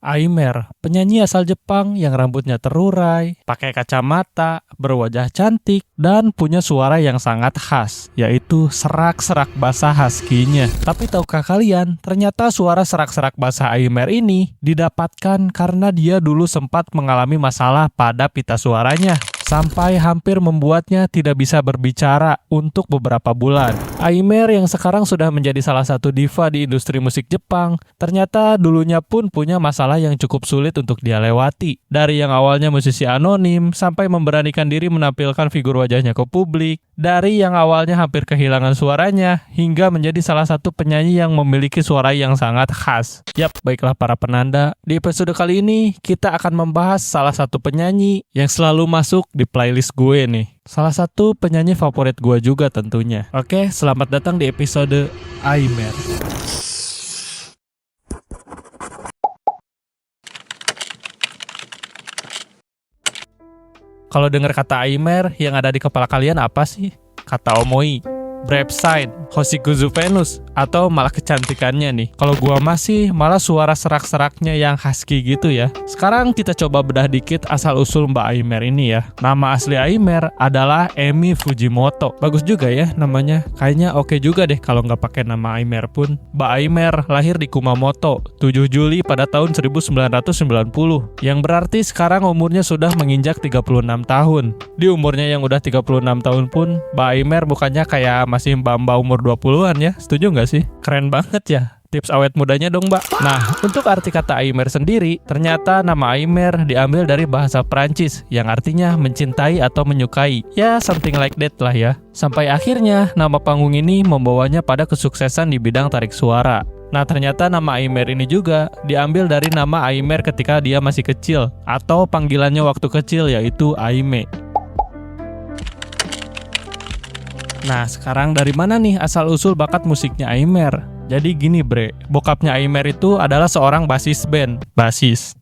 Aimer, penyanyi asal Jepang yang rambutnya terurai, pakai kacamata, berwajah cantik, dan punya suara yang sangat khas, yaitu serak-serak basah husky-nya. Tapi tahukah kalian, ternyata suara serak-serak basah Aimer ini didapatkan karena dia dulu sempat mengalami masalah pada pita suaranya, sampai hampir membuatnya tidak bisa berbicara untuk beberapa bulan. Aimer yang sekarang sudah menjadi salah satu diva di industri musik Jepang, ternyata dulunya pun punya masalah yang cukup sulit untuk dia lewati. Dari yang awalnya musisi anonim, sampai memberanikan diri menampilkan figur wajahnya ke publik. Dari yang awalnya hampir kehilangan suaranya, hingga menjadi salah satu penyanyi yang memiliki suara yang sangat khas. Yap, baiklah para penanda, di episode kali ini kita akan membahas salah satu penyanyi yang selalu masuk di playlist gue nih. Salah satu penyanyi favorit gue juga tentunya. Oke, selamat datang di episode Aimer. Kalau dengar kata Aimer, yang ada di kepala kalian apa sih? Kata Omoi, Brave Side, Hoshikuzu Venus, atau malah kecantikannya nih. Kalau gua masih malah suara serak-seraknya yang husky gitu ya. Sekarang kita coba bedah dikit asal-usul Mbak Aimer ini ya. Nama asli Aimer adalah Emi Fujimoto. Bagus juga ya namanya. Kayaknya oke juga deh kalau nggak pakai nama Aimer pun. Mbak Aimer lahir di Kumamoto, 7 Juli pada tahun 1990. Yang berarti sekarang umurnya sudah menginjak 36 tahun. Di umurnya yang udah 36 tahun pun, Mbak Aimer bukannya kayak masih mbak-mbak umur 20-an ya. Setuju nggak sih? Keren banget ya. Tips awet mudanya dong, Mbak. Nah, untuk arti kata Aimer sendiri, ternyata nama Aimer diambil dari bahasa Prancis yang artinya mencintai atau menyukai. Ya, something like that lah ya. Sampai akhirnya, nama panggung ini membawanya pada kesuksesan di bidang tarik suara. Nah, ternyata nama Aimer ini juga diambil dari nama Aimer ketika dia masih kecil, atau panggilannya waktu kecil yaitu Aime. Nah, sekarang dari mana nih asal-usul bakat musiknya Aimer? Jadi gini bre, bokapnya Aimer itu adalah seorang basis band. Basis.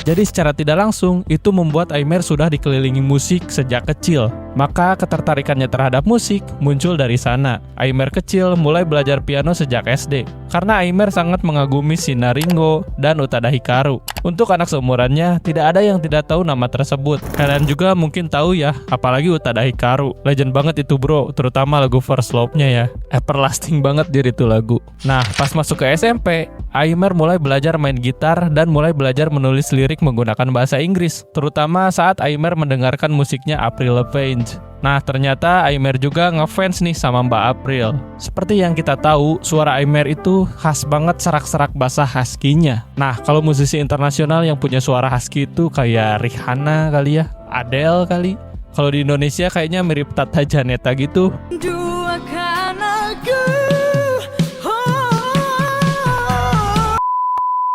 Jadi secara tidak langsung, itu membuat Aimer sudah dikelilingi musik sejak kecil. Maka ketertarikannya terhadap musik muncul dari sana. Aimer kecil mulai belajar piano sejak SD. Karena Aimer sangat mengagumi Shiina Ringo dan Utada Hikaru. Untuk anak seumurannya, tidak ada yang tidak tahu nama tersebut. Kalian juga mungkin tahu ya, apalagi Utada Hikaru. Legend banget itu bro, terutama lagu First Love-nya ya. Everlasting banget dia itu lagu. Nah, pas masuk ke SMP, Aimer mulai belajar main gitar dan mulai belajar menulis lirik menggunakan bahasa Inggris, terutama saat Aimer mendengarkan musiknya Avril Lavigne. Nah, ternyata Aimer juga ngefans nih sama Mbak Avril. Seperti yang kita tahu, suara Aimer itu khas banget serak-serak basah husky-nya. Nah, kalau musisi internasional yang punya suara husky itu kayak Rihanna kali ya, Adele kali. Kalau di Indonesia kayaknya mirip Tata Janeta gitu.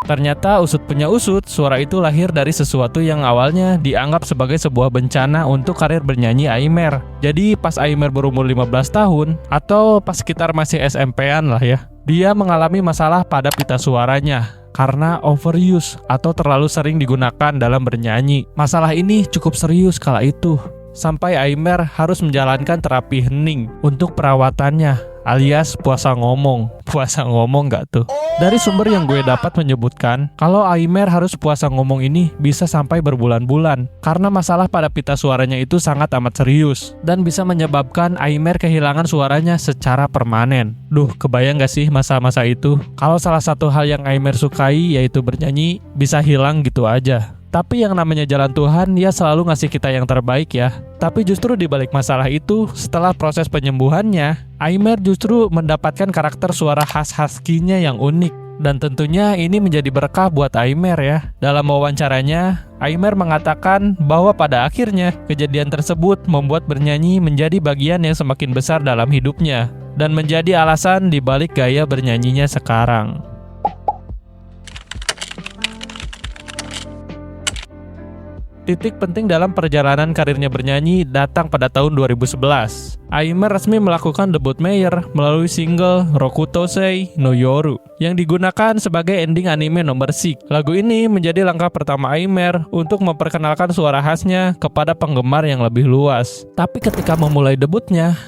Ternyata usut punya usut, suara itu lahir dari sesuatu yang awalnya dianggap sebagai sebuah bencana untuk karir bernyanyi Aimer. Jadi pas Aimer berumur 15 tahun, atau pas sekitar masih SMP-an lah ya, dia mengalami masalah pada pita suaranya karena overuse atau terlalu sering digunakan dalam bernyanyi. Masalah ini cukup serius kala itu, sampai Aimer harus menjalankan terapi hening untuk perawatannya, alias puasa ngomong. Puasa ngomong gak tuh? Dari sumber yang gue dapat menyebutkan, kalau Aimer harus puasa ngomong ini bisa sampai berbulan-bulan, karena masalah pada pita suaranya itu sangat amat serius, dan bisa menyebabkan Aimer kehilangan suaranya secara permanen. Duh, kebayang gak sih masa-masa itu? Kalau salah satu hal yang Aimer sukai, yaitu bernyanyi, bisa hilang gitu aja. Tapi yang namanya jalan Tuhan, ya selalu ngasih kita yang terbaik ya. Tapi justru di balik masalah itu, setelah proses penyembuhannya, Aimer justru mendapatkan karakter suara khas husky-nya yang unik. Dan tentunya ini menjadi berkah buat Aimer ya. Dalam wawancaranya, Aimer mengatakan bahwa pada akhirnya kejadian tersebut membuat bernyanyi menjadi bagian yang semakin besar dalam hidupnya, dan menjadi alasan di balik gaya bernyanyinya sekarang. Titik penting dalam perjalanan karirnya bernyanyi datang pada tahun 2011. Aimer resmi melakukan debut Meyer melalui single Rokutosei no Yoru yang digunakan sebagai ending anime nomor 6. Lagu ini menjadi langkah pertama Aimer untuk memperkenalkan suara khasnya kepada penggemar yang lebih luas. Tapi ketika memulai debutnya,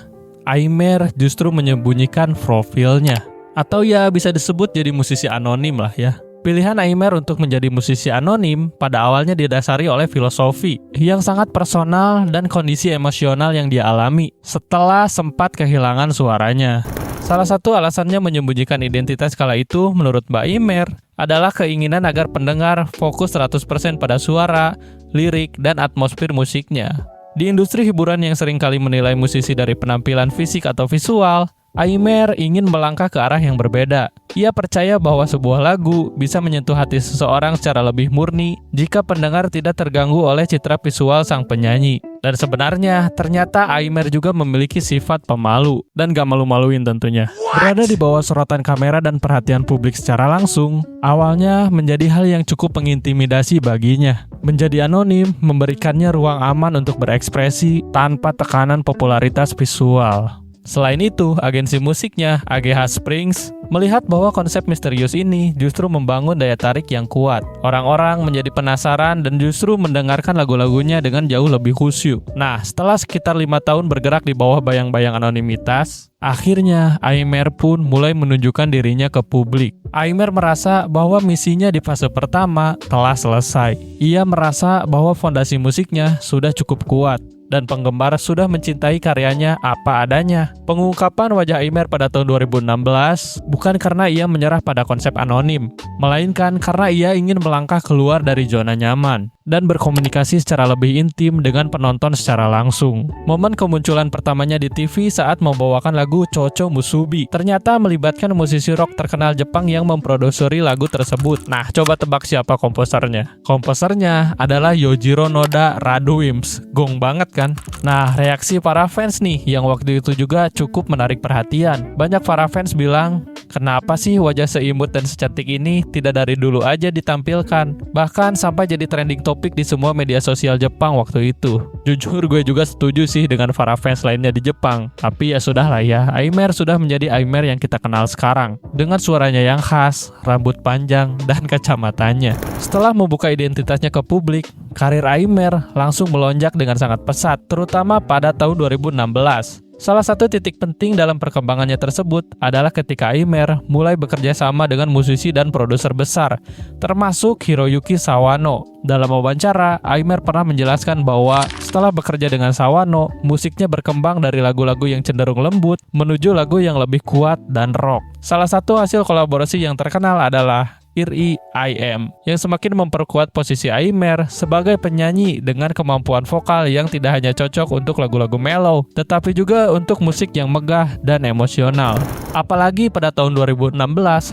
Aimer justru menyembunyikan profilnya. Atau ya bisa disebut jadi musisi anonim lah ya. Pilihan Aimer untuk menjadi musisi anonim pada awalnya didasari oleh filosofi yang sangat personal dan kondisi emosional yang dia alami setelah sempat kehilangan suaranya. Salah satu alasannya menyembunyikan identitas kala itu menurut Mbak Aimer adalah keinginan agar pendengar fokus 100% pada suara, lirik, dan atmosfer musiknya. Di industri hiburan yang seringkali menilai musisi dari penampilan fisik atau visual, Aimer ingin melangkah ke arah yang berbeda. Ia percaya bahwa sebuah lagu bisa menyentuh hati seseorang secara lebih murni jika pendengar tidak terganggu oleh citra visual sang penyanyi. Dan sebenarnya, ternyata Aimer juga memiliki sifat pemalu dan gak malu-maluin tentunya. Berada di bawah sorotan kamera dan perhatian publik secara langsung, awalnya menjadi hal yang cukup mengintimidasi baginya. Menjadi anonim memberikannya ruang aman untuk berekspresi tanpa tekanan popularitas visual. Selain itu, agensi musiknya, AGH Springs, melihat bahwa konsep misterius ini justru membangun daya tarik yang kuat. Orang-orang menjadi penasaran dan justru mendengarkan lagu-lagunya dengan jauh lebih khusyuk. Nah, setelah sekitar 5 tahun bergerak di bawah bayang-bayang anonimitas, akhirnya Aimer pun mulai menunjukkan dirinya ke publik. Aimer merasa bahwa misinya di fase pertama telah selesai. Ia merasa bahwa fondasi musiknya sudah cukup kuat dan penggemar sudah mencintai karyanya apa adanya. Pengungkapan wajah Aimer pada tahun 2016 bukan karena ia menyerah pada konsep anonim, melainkan karena ia ingin melangkah keluar dari zona nyaman dan berkomunikasi secara lebih intim dengan penonton secara langsung. Momen kemunculan pertamanya di TV saat membawakan lagu Chocho Musubi ternyata melibatkan musisi rock terkenal Jepang yang memproduksi lagu tersebut. Nah, coba tebak siapa komposernya? Komposernya adalah Yojiro Noda Radowims. Gong banget kan? Nah, reaksi para fans nih yang waktu itu juga cukup menarik perhatian. Banyak para fans bilang, kenapa sih wajah seimut dan secantik ini tidak dari dulu aja ditampilkan? Bahkan sampai jadi trending topik di semua media sosial Jepang waktu itu. Jujur gue juga setuju sih dengan para fans lainnya di Jepang. Tapi ya sudahlah ya, Aimer sudah menjadi Aimer yang kita kenal sekarang. Dengan suaranya yang khas, rambut panjang, dan kacamatanya. Setelah membuka identitasnya ke publik, karir Aimer langsung melonjak dengan sangat pesat, terutama pada tahun 2016. Salah satu titik penting dalam perkembangannya tersebut adalah ketika Aimer mulai bekerja sama dengan musisi dan produser besar, termasuk Hiroyuki Sawano. Dalam wawancara, Aimer pernah menjelaskan bahwa setelah bekerja dengan Sawano, musiknya berkembang dari lagu-lagu yang cenderung lembut menuju lagu yang lebih kuat dan rock. Salah satu hasil kolaborasi yang terkenal adalah R.E.I.M. yang semakin memperkuat posisi Aimer sebagai penyanyi dengan kemampuan vokal yang tidak hanya cocok untuk lagu-lagu mellow, tetapi juga untuk musik yang megah dan emosional. Apalagi pada tahun 2016,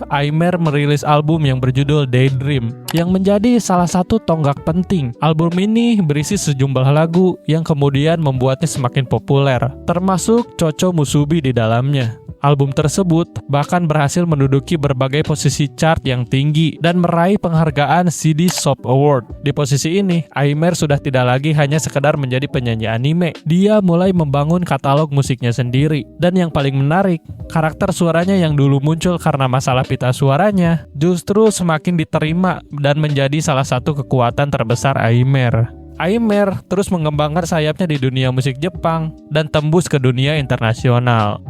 Aimer merilis album yang berjudul Daydream, yang menjadi salah satu tonggak penting. Album ini berisi sejumlah lagu yang kemudian membuatnya semakin populer, termasuk Chocho Musubi di dalamnya. Album tersebut bahkan berhasil menduduki berbagai posisi chart yang tinggi dan meraih penghargaan CD Shop Award. Di posisi ini, Aimer sudah tidak lagi hanya sekedar menjadi penyanyi anime. Dia mulai membangun katalog musiknya sendiri. Dan yang paling menarik, karakter suaranya yang dulu muncul karena masalah pita suaranya justru semakin diterima dan menjadi salah satu kekuatan terbesar Aimer. Aimer terus mengembangkan sayapnya di dunia musik Jepang dan tembus ke dunia internasional.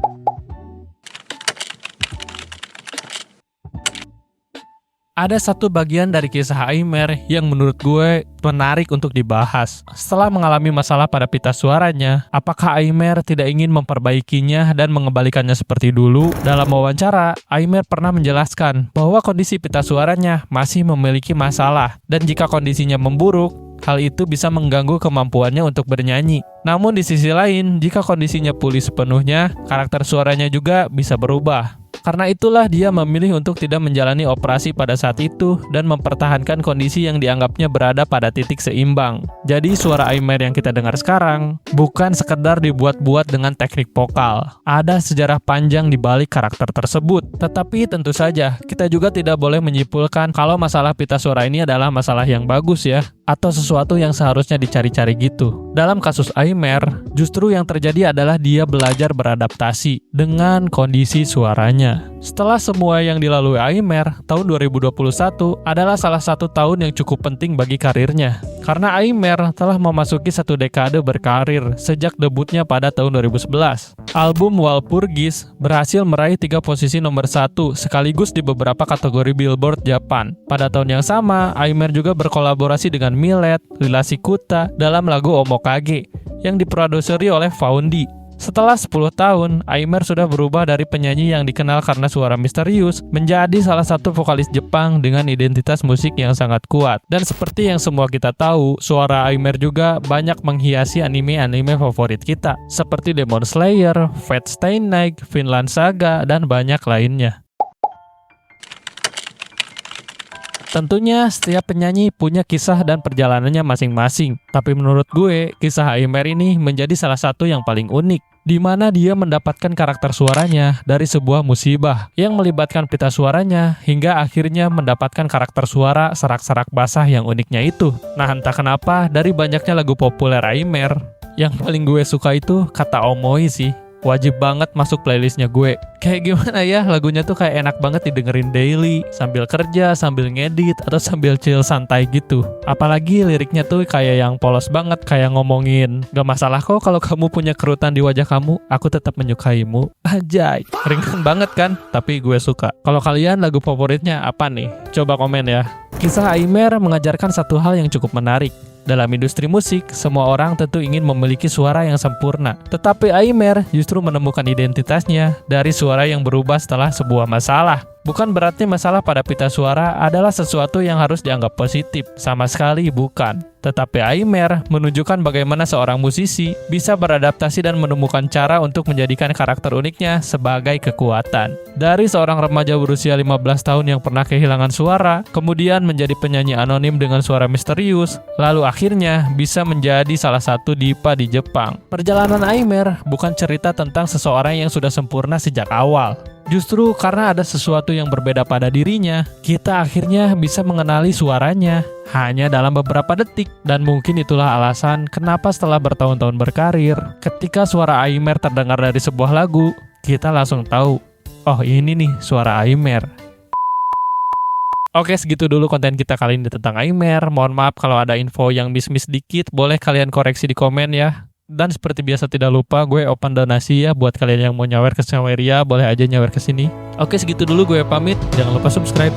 Ada satu bagian dari kisah Aimer yang menurut gue menarik untuk dibahas. Setelah mengalami masalah pada pita suaranya, apakah Aimer tidak ingin memperbaikinya dan mengembalikannya seperti dulu? Dalam wawancara, Aimer pernah menjelaskan bahwa kondisi pita suaranya masih memiliki masalah, dan jika kondisinya memburuk, hal itu bisa mengganggu kemampuannya untuk bernyanyi. Namun di sisi lain, jika kondisinya pulih sepenuhnya, karakter suaranya juga bisa berubah. Karena itulah dia memilih untuk tidak menjalani operasi pada saat itu dan mempertahankan kondisi yang dianggapnya berada pada titik seimbang. Jadi suara Aimer yang kita dengar sekarang bukan sekedar dibuat-buat dengan teknik vokal. Ada sejarah panjang di balik karakter tersebut. Tetapi tentu saja kita juga tidak boleh menyimpulkan kalau masalah pita suara ini adalah masalah yang bagus ya, atau sesuatu yang seharusnya dicari-cari gitu. Dalam kasus Aimer, justru yang terjadi adalah dia belajar beradaptasi dengan kondisi suaranya. Setelah semua yang dilalui Aimer, tahun 2021 adalah salah satu tahun yang cukup penting bagi karirnya. karena Aimer telah memasuki satu dekade berkarir sejak debutnya pada tahun 2011. Album Walpurgis berhasil meraih 3 posisi nomor 1 sekaligus di beberapa kategori Billboard Japan. Pada tahun yang sama, Aimer juga berkolaborasi dengan Millet, Lila Sikuta dalam lagu Omokage yang diproduseri oleh Faundi. Setelah 10 tahun, Aimer sudah berubah dari penyanyi yang dikenal karena suara misterius menjadi salah satu vokalis Jepang dengan identitas musik yang sangat kuat. Dan seperti yang semua kita tahu, suara Aimer juga banyak menghiasi anime-anime favorit kita, seperti Demon Slayer, Fate Stay Night, Vinland Saga, dan banyak lainnya. Tentunya setiap penyanyi punya kisah dan perjalanannya masing-masing. Tapi menurut gue, kisah Aimer ini menjadi salah satu yang paling unik, di mana dia mendapatkan karakter suaranya dari sebuah musibah yang melibatkan pita suaranya hingga akhirnya mendapatkan karakter suara serak-serak basah yang uniknya itu. Nah, entah kenapa dari banyaknya lagu populer Aimer, yang paling gue suka itu Kata Omoi sih. Wajib banget masuk playlistnya gue. Kayak gimana ya, lagunya tuh kayak enak banget didengerin daily, sambil kerja, sambil ngedit, atau sambil chill santai gitu. Apalagi liriknya tuh kayak yang polos banget, kayak ngomongin, gak masalah kok kalau kamu punya kerutan di wajah kamu, aku tetap menyukaimu. Anjay, ringan banget kan? Tapi gue suka. Kalau kalian lagu favoritnya apa nih? Coba komen ya. Kisah Aimer mengajarkan satu hal yang cukup menarik. Dalam industri musik, semua orang tentu ingin memiliki suara yang sempurna. Tetapi Aimer justru menemukan identitasnya dari suara yang berubah setelah sebuah masalah. Bukan berarti masalah pada pita suara adalah sesuatu yang harus dianggap positif. Sama sekali bukan. Tetapi Aimer menunjukkan bagaimana seorang musisi bisa beradaptasi dan menemukan cara untuk menjadikan karakter uniknya sebagai kekuatan. Dari seorang remaja berusia 15 tahun yang pernah kehilangan suara, kemudian menjadi penyanyi anonim dengan suara misterius, lalu akhirnya bisa menjadi salah satu diva di Jepang. Perjalanan Aimer bukan cerita tentang seseorang yang sudah sempurna sejak awal. Justru karena ada sesuatu yang berbeda pada dirinya, kita akhirnya bisa mengenali suaranya hanya dalam beberapa detik. Dan mungkin itulah alasan kenapa setelah bertahun-tahun berkarir, ketika suara Aimer terdengar dari sebuah lagu, kita langsung tahu, oh ini nih suara Aimer. Oke, segitu dulu konten kita kali ini tentang Aimer. Mohon maaf kalau ada info yang miss-miss dikit, boleh kalian koreksi di komen ya. Dan seperti biasa tidak lupa, gue open donasi ya buat kalian yang mau nyawer ke Saweria, boleh aja nyawer ke sini. Oke, segitu dulu, gue pamit. Jangan lupa subscribe.